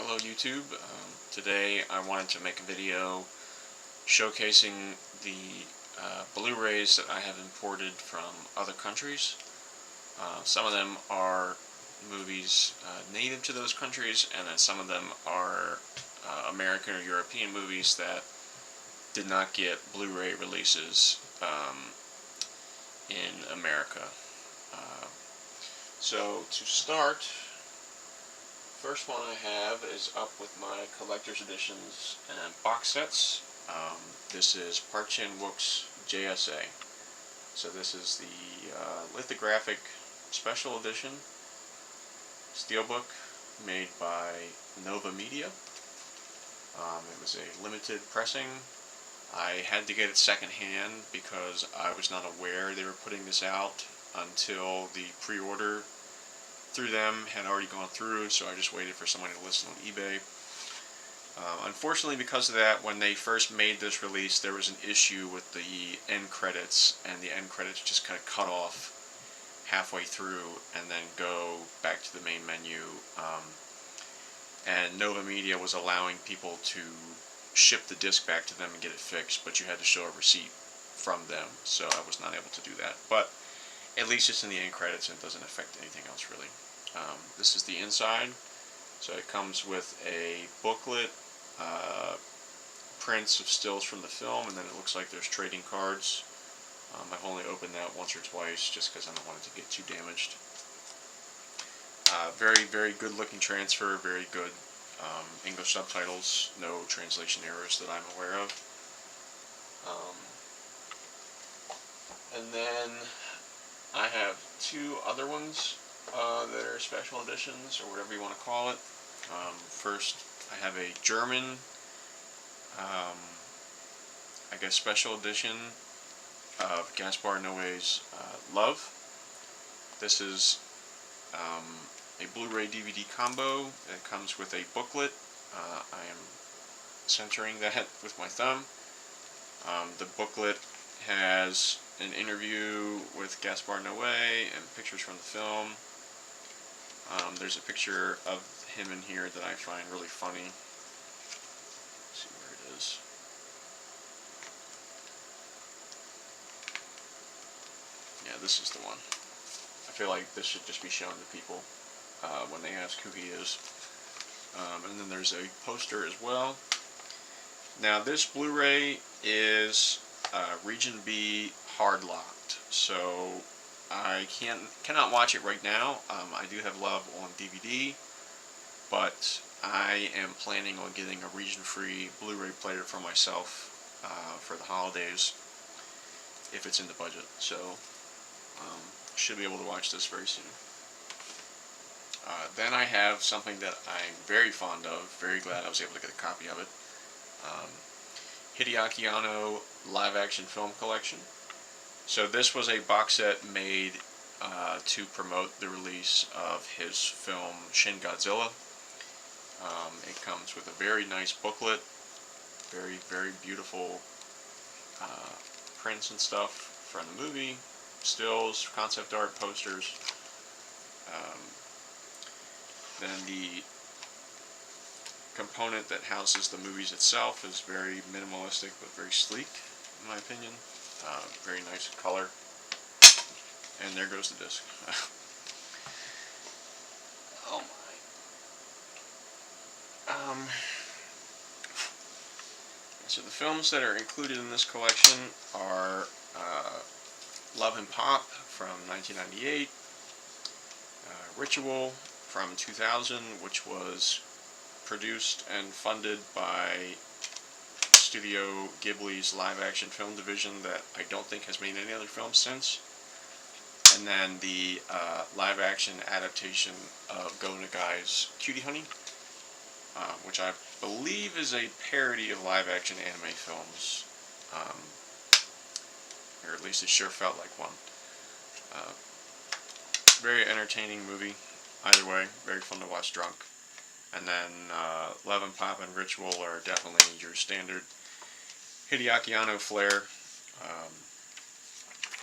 Hello YouTube. Today I wanted to make a video showcasing the Blu-rays that I have imported from other countries. Some of them are movies native to those countries, and then some of them are American or European movies that did not get Blu-ray releases in America. So to start, first one I have is up with my collector's editions and box sets. This is Park Chan-wook's JSA. So this is the lithographic special edition steelbook made by Nova Media. It was a limited pressing. I had to get it secondhand because I was not aware they were putting this out until the pre-order through them had already gone through, so I just waited for somebody to list it on eBay. Unfortunately, because of that, when they first made this release, there was an issue with the end credits, and the end credits just kind of cut off halfway through and then go back to the main menu. And Nova Media was allowing people to ship the disc back to them and get it fixed, but you had to show a receipt from them, so I was not able to do that. But at least it's in the end credits and it doesn't affect anything else really. This is the inside. So it comes with a booklet, prints of stills from the film, and then it looks like there's trading cards. I've only opened that once or twice just because I don't want it to get too damaged. Very, very good looking transfer, very good English subtitles, no translation errors that I'm aware of. And then I have two other ones that are special editions, or whatever you want to call it. First, I have a German, I guess, special edition of Gaspard Noé's Love. This is a Blu-ray DVD combo. It comes with a booklet. I am centering that with my thumb. The booklet has an interview with Gaspard Noé and pictures from the film. There's a picture of him in here that I find really funny. Let's see where it is. Yeah, this is the one. I feel like this should just be shown to people when they ask who he is. And then there's a poster as well. Now this Blu-ray is Region B hard locked, so I cannot watch it right now. I do have Love on DVD, but I am planning on getting a region-free Blu-ray player for myself for the holidays, if it's in the budget. So should be able to watch this very soon. Then I have something that I'm very fond of, very glad I was able to get a copy of it. Hideaki Anno live-action film collection. So this was a box set made to promote the release of his film Shin Godzilla. It comes with a very nice booklet, very, very beautiful prints and stuff from the movie, stills, concept art, posters. Then the component that houses the movies itself is very minimalistic but very sleek, in my opinion. Very nice color. And there goes the disc. Oh my. So the films that are included in this collection are Love and Pop from 1998, Ritual from 2000, which was produced and funded by Studio Ghibli's live-action film division that I don't think has made any other films since. And then the live-action adaptation of Go Nagai's Cutie Honey, which I believe is a parody of live-action anime films, or at least it sure felt like one. Very entertaining movie, either way, very fun to watch drunk. And then Love and Pop and Ritual are definitely your standard Hideaki Anno flair.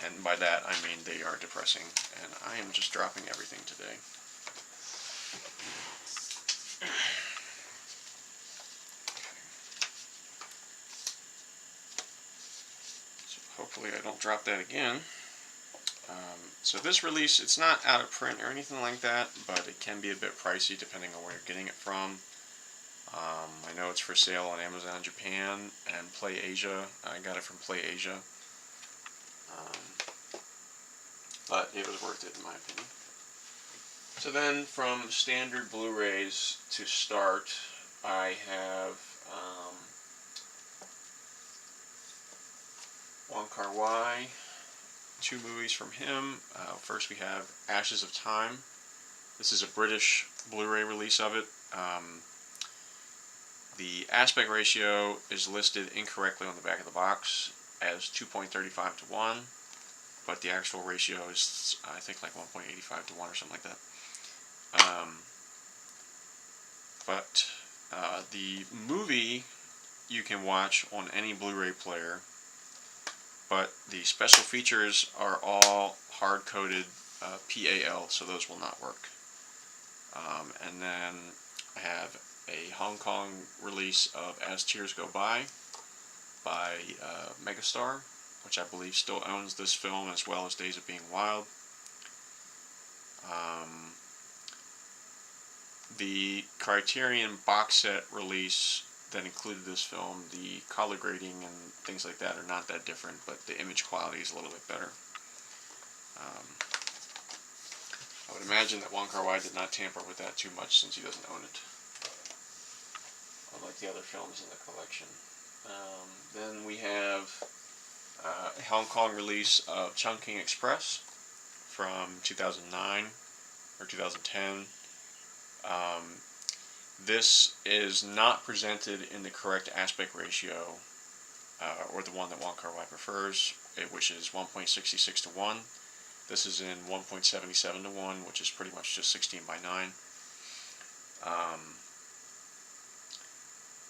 And by that I mean they are depressing. And I am just dropping everything today. hopefully I don't drop that again. So this release, it's not out of print or anything like that, but it can be a bit pricey depending on where you're getting it from. I know it's for sale on Amazon Japan and Play Asia. I got it from Play Asia. But it was worth it in my opinion. So then from standard Blu-rays to start, I have Wong Kar-wai, 2 movies from him. First we have Ashes of Time. This is a British Blu-ray release of it. The aspect ratio is listed incorrectly on the back of the box as 2.35 to 1, but the actual ratio is, I think, like 1.85 to 1 or something like that. The movie you can watch on any Blu-ray player, but the special features are all hard-coded PAL, so those will not work. And then I have a Hong Kong release of As Tears Go By Megastar, which I believe still owns this film as well as Days of Being Wild. The Criterion box set release that included this film, the color grading and things like that are not that different, but the image quality is a little bit better. I would imagine that Wong Kar-wai did not tamper with that too much since he doesn't own it, unlike the other films in the collection. Then we have a Hong Kong release of Chungking Express from 2009 or 2010. This is not presented in the correct aspect ratio, or the one that Wong Kar-wai prefers, which is 1.66 to 1. This is in 1.77 to 1, which is pretty much just 16 by 9.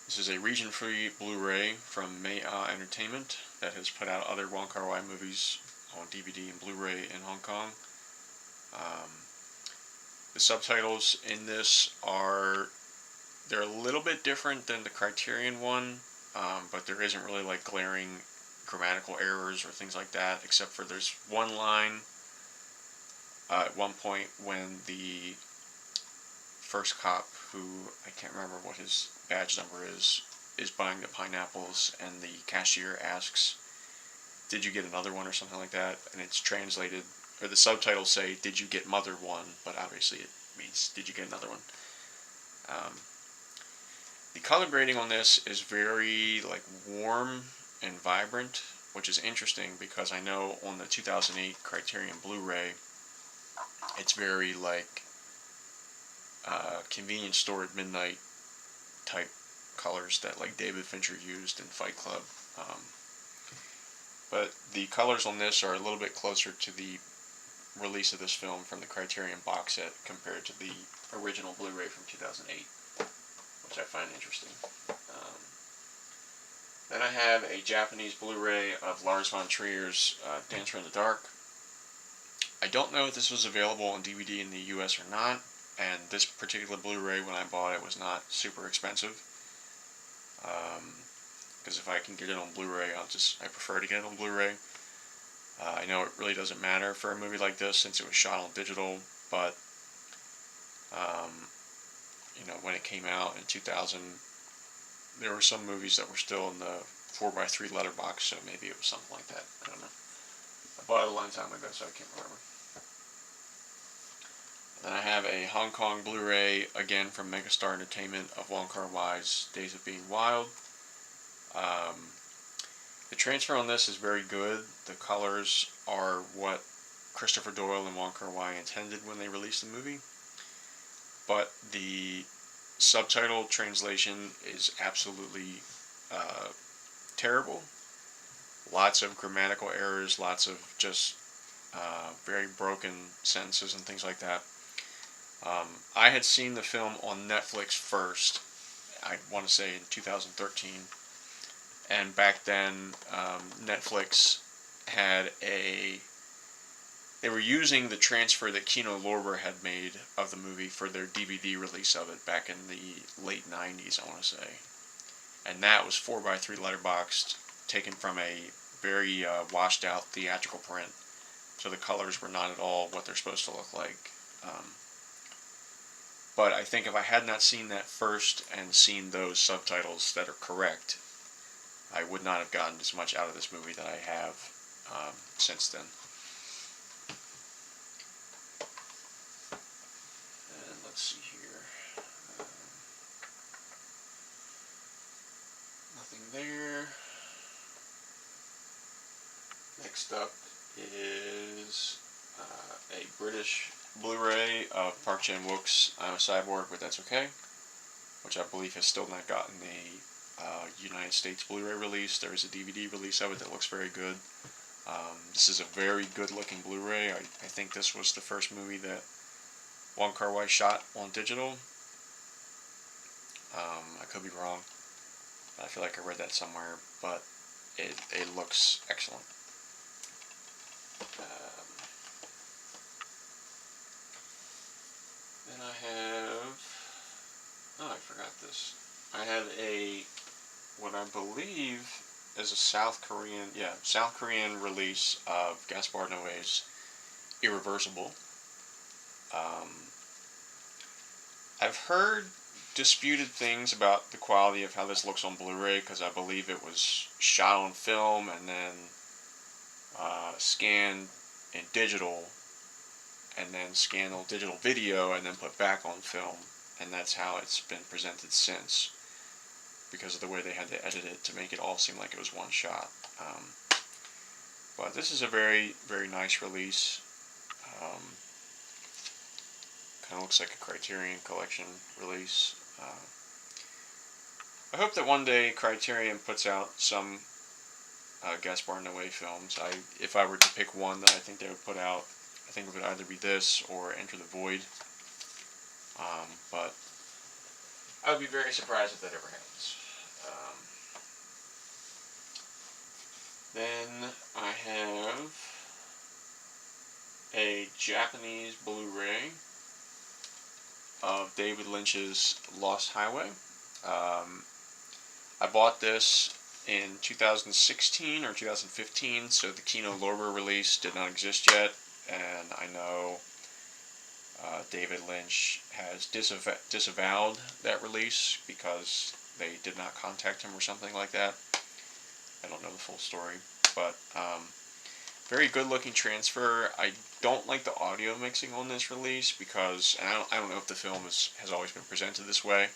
This is a region-free Blu-ray from Maya Entertainment that has put out other Wong Kar-wai movies on DVD and Blu-ray in Hong Kong. The subtitles in this they're a little bit different than the Criterion one, but there isn't really like glaring grammatical errors or things like that, except for there's one line at one point when the first cop, who I can't remember what his badge number is buying the pineapples, and the cashier asks, "Did you get another one?" or something like that, and it's translated, or the subtitles say, "Did you get mother one?" but obviously it means, "Did you get another one?" The color grading on this is very like warm and vibrant, which is interesting because I know on the 2008 Criterion Blu-ray it's very like convenience store at midnight type colors that like David Fincher used in Fight Club. But the colors on this are a little bit closer to the release of this film from the Criterion box set compared to the original Blu-ray from 2008, which I find interesting. Then I have a Japanese Blu-ray of Lars von Trier's Dancer in the Dark. I don't know if this was available on DVD in the US or not, and this particular Blu-ray, when I bought it, was not super expensive. Because if I can get it on Blu-ray, I prefer to get it on Blu-ray. I know it really doesn't matter for a movie like this since it was shot on digital, but when it came out in 2000, there were some movies that were still in the 4x3 letterbox, so maybe it was something like that. I don't know. I bought it a long time ago, so I can't remember. Then I have a Hong Kong Blu-ray, again from Megastar Entertainment, of Wong Kar-wai's Days of Being Wild. The transfer on this is very good. The colors are what Christopher Doyle and Wong Kar-wai intended when they released the movie. But the subtitle translation is absolutely terrible. Lots of grammatical errors, lots of just very broken sentences and things like that. I had seen the film on Netflix first, I want to say in 2013, and back then Netflix had they were using the transfer that Kino Lorber had made of the movie for their DVD release of it back in the late 90s, I want to say. And that was 4x3 letterboxed, taken from a very washed out theatrical print, so the colors were not at all what they're supposed to look like. But I think if I had not seen that first and seen those subtitles that are correct, I would not have gotten as much out of this movie that I have since then. And let's see here. Nothing there. Next up is a British Blu-ray of Park Chan-wook's I'm a Cyborg, but That's Okay, which I believe has still not gotten a United States Blu-ray release. There is a DVD release of it that looks very good. This is a very good looking Blu-ray. I think this was the first movie that Wong Kar-wai shot on digital. I could be wrong. I feel like I read that somewhere, but it looks excellent. Then I have, I forgot this. I have what I believe is a South Korean release of Gaspard Noé's Irreversible. I've heard disputed things about the quality of how this looks on Blu-ray, because I believe it was shot on film and then scanned in digital, and then scanned on digital video and then put back on film, and that's how it's been presented since, because of the way they had to edit it to make it all seem like it was one shot. But this is a very, very nice release. Kind of looks like a Criterion Collection release. I hope that one day Criterion puts out some Gaspard Noé films. If I were to pick one that I think they would put out, I think it would either be this or Enter the Void. But I would be very surprised if that ever happens. Then I have a Japanese Blu-ray of David Lynch's Lost Highway. I bought this in 2016 or 2015, so the Kino Lorber release did not exist yet, and I know David Lynch has disavowed that release because they did not contact him or something like that. I don't know the full story, but very good looking transfer. I don't like the audio mixing on this release because, and I don't know if the film has always been presented this way,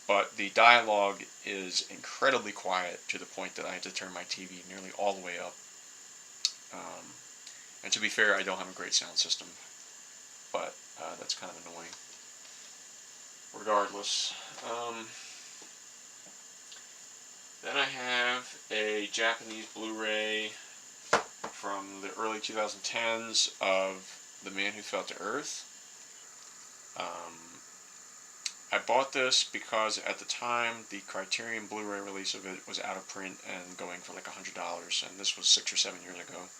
but the dialogue is incredibly quiet to the point that I had to turn my TV nearly all the way up. And to be fair, I don't have a great sound system, but that's kind of annoying. Regardless. Then I have a Japanese Blu-ray from the early 2010s of The Man Who Fell to Earth. I bought this because at the time the Criterion Blu-ray release of it was out of print and going for like $100, and this was 6 or 7 years ago.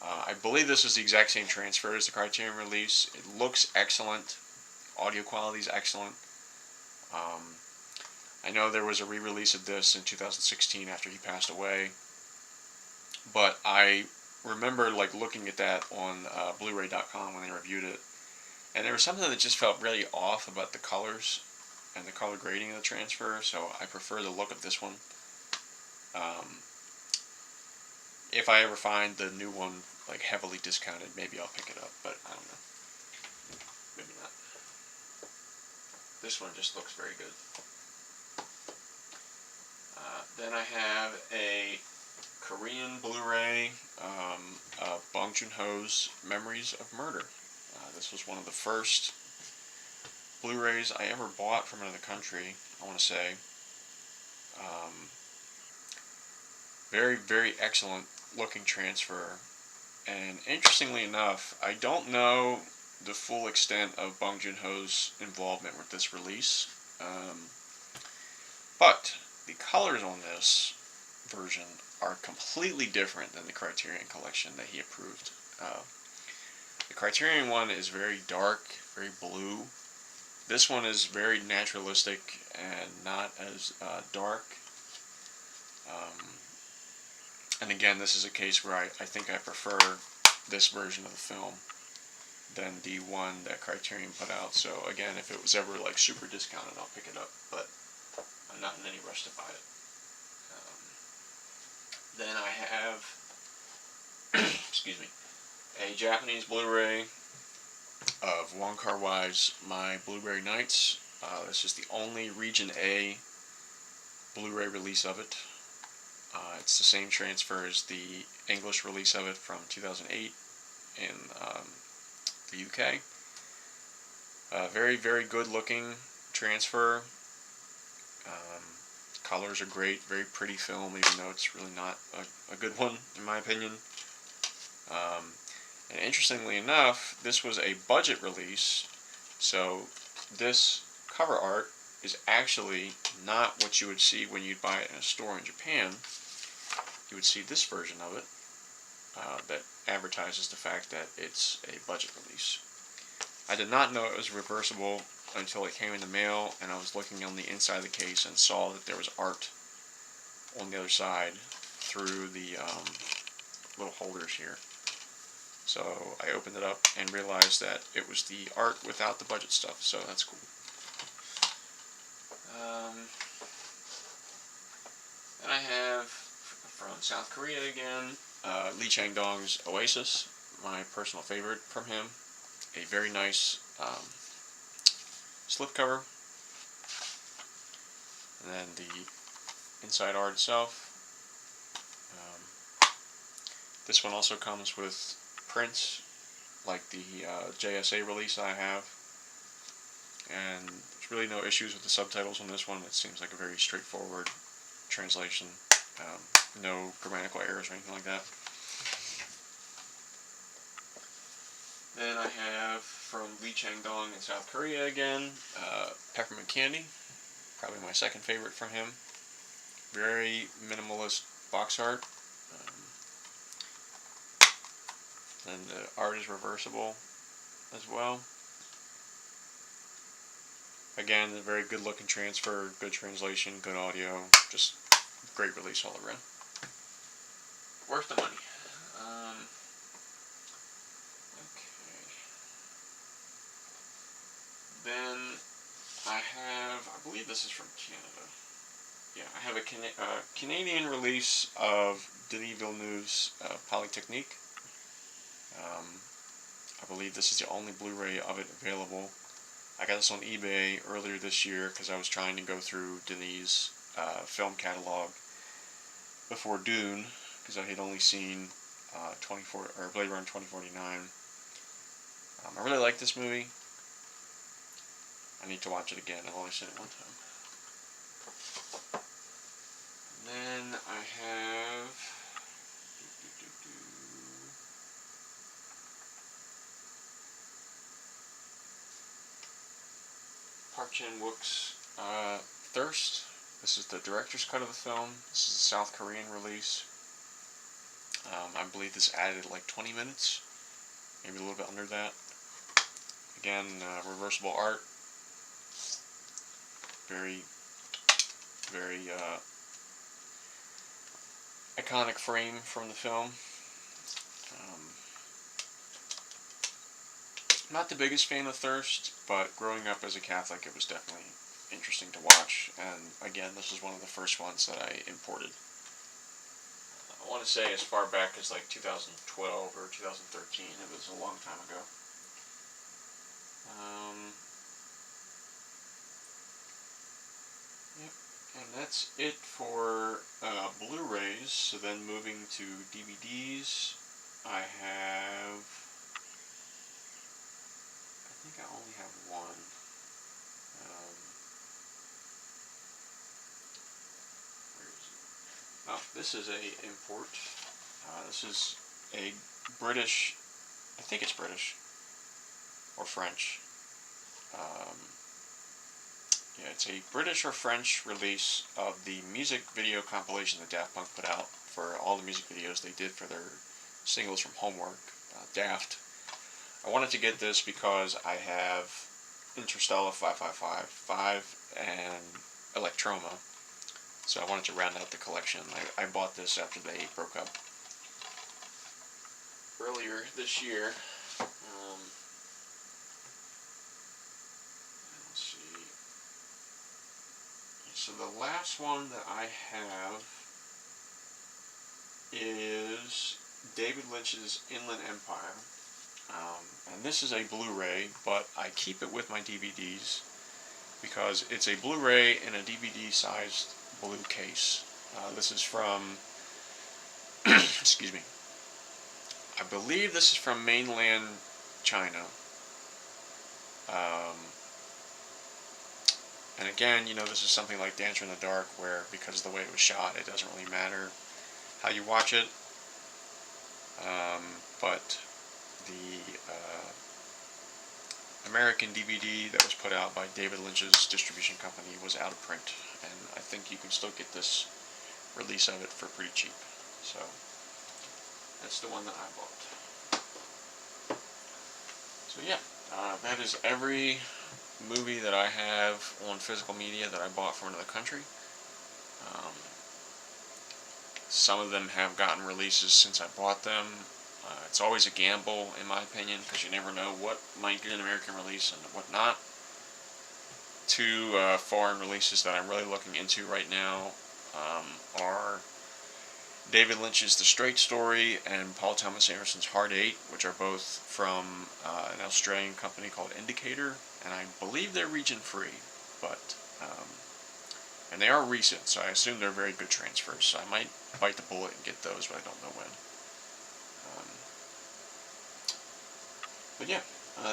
I believe this is the exact same transfer as the Criterion release. It looks excellent. Audio quality is excellent. I know there was a re-release of this in 2016 after he passed away, but I remember like looking at that on Blu-ray.com when they reviewed it, and there was something that just felt really off about the colors and the color grading of the transfer, so I prefer the look of this one. If I ever find the new one like heavily discounted, maybe I'll pick it up, but I don't know. Maybe not. This one just looks very good. Then I have a Korean Blu-ray of Bong Joon-ho's Memories of Murder. This was one of the first Blu-rays I ever bought from another country, I want to say. Very, very excellent looking transfer. And interestingly enough, I don't know the full extent of Bong Joon-ho's involvement with this release. But the colors on this version are completely different than the Criterion collection that he approved. The Criterion one is very dark, very blue. This one is very naturalistic and not as dark. And again, this is a case where I think I prefer this version of the film than the one that Criterion put out. So again, if it was ever like super discounted, I'll pick it up, but I'm not in any rush to buy it. Then I have, excuse me, a Japanese Blu-ray of Wong Kar-wai's My Blueberry Nights. This is the only Region A Blu-ray release of it. It's the same transfer as the English release of it from 2008 in the UK. Very, very good looking transfer. Colors are great, very pretty film, even though it's really not a good one, in my opinion. And interestingly enough, this was a budget release, so this cover art is actually not what you would see when you'd buy it in a store in Japan. You would see this version of it that advertises the fact that it's a budget release. I did not know it was reversible until it came in the mail, and I was looking on the inside of the case and saw that there was art on the other side through the little holders here. So I opened it up and realized that it was the art without the budget stuff, so that's cool. Then I have, from South Korea again, Lee Chang-dong's Oasis, my personal favorite from him. A very nice slipcover. And then the inside art itself. This one also comes with prints, like the JSA release I have. And there's really no issues with the subtitles on this one. It seems like a very straightforward translation. No grammatical errors or anything like that. Then I have, from Lee Chang-dong in South Korea again, Peppermint Candy. Probably my second favorite from him. Very minimalist box art. And the art is reversible as well. Again, a very good looking transfer, good translation, good audio, just great release all around. Worth the money. Then I have, I believe this is from Canada. Yeah, I have a Canadian release of Denis Villeneuve's Polytechnique. I believe this is the only Blu-ray of it available. I got this on eBay earlier this year because I was trying to go through Denis' film catalog before Dune, because I had only seen Blade Runner 2049. I really like this movie. I need to watch it again. I've only seen it one time. And then I have Park Chan-wook's Thirst. This is the director's cut of the film. This is the South Korean release. I believe this added like 20 minutes, maybe a little bit under that. Again, reversible art. Very, very iconic frame from the film. Not the biggest fan of Thirst, but growing up as a Catholic, it was definitely interesting to watch. And again, this is one of the first ones that I imported. I want to say as far back as like 2012 or 2013. It was a long time ago. Yep, and that's it for Blu-rays. So then moving to DVDs, I think I only have one. Where is it? Oh, this is a import. This is a British, I think it's British, or French. Yeah, it's a British or French release of the music video compilation that Daft Punk put out for all the music videos they did for their singles from Homework, Daft. I wanted to get this because I have Interstellar 555 and Electroma. So I wanted to round out the collection. I bought this after they broke up earlier this year. Let's see. So the last one that I have is David Lynch's Inland Empire. And this is a Blu-ray, but I keep it with my DVDs because it's a Blu-ray in a DVD-sized blue case. This is from, excuse me, I believe this is from mainland China. And again, you know, this is something like Dancer in the Dark, where because of the way it was shot, it doesn't really matter how you watch it. But the American DVD that was put out by David Lynch's distribution company was out of print, and I think you can still get this release of it for pretty cheap. So that's the one that I bought. So yeah, that is every movie that I have on physical media that I bought from another country. Some of them have gotten releases since I bought them. It's always a gamble, in my opinion, because you never know what might get an American release and what not. Two foreign releases that I'm really looking into right now are David Lynch's The Straight Story and Paul Thomas Anderson's Hard 8, which are both from an Australian company called Indicator, and I believe they're region free, but and they are recent, so I assume they're very good transfers, so I might bite the bullet and get those, but I don't know when. But yeah,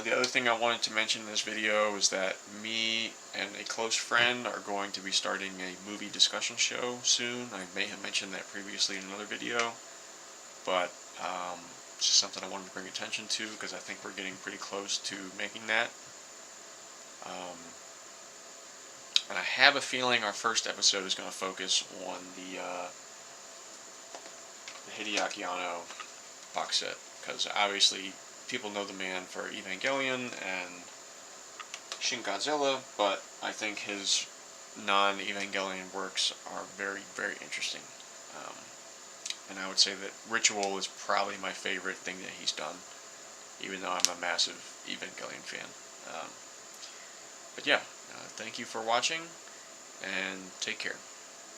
the other thing I wanted to mention in this video is that me and a close friend are going to be starting a movie discussion show soon. I may have mentioned that previously in another video, but it's just something I wanted to bring attention to because I think we're getting pretty close to making that. And I have a feeling our first episode is going to focus on the Hideaki Anno box set, because obviously people know the man for Evangelion and Shin Godzilla, but I think his non-Evangelion works are very, very interesting. And I would say that Ritual is probably my favorite thing that he's done, even though I'm a massive Evangelion fan. But yeah, thank you for watching, and take care.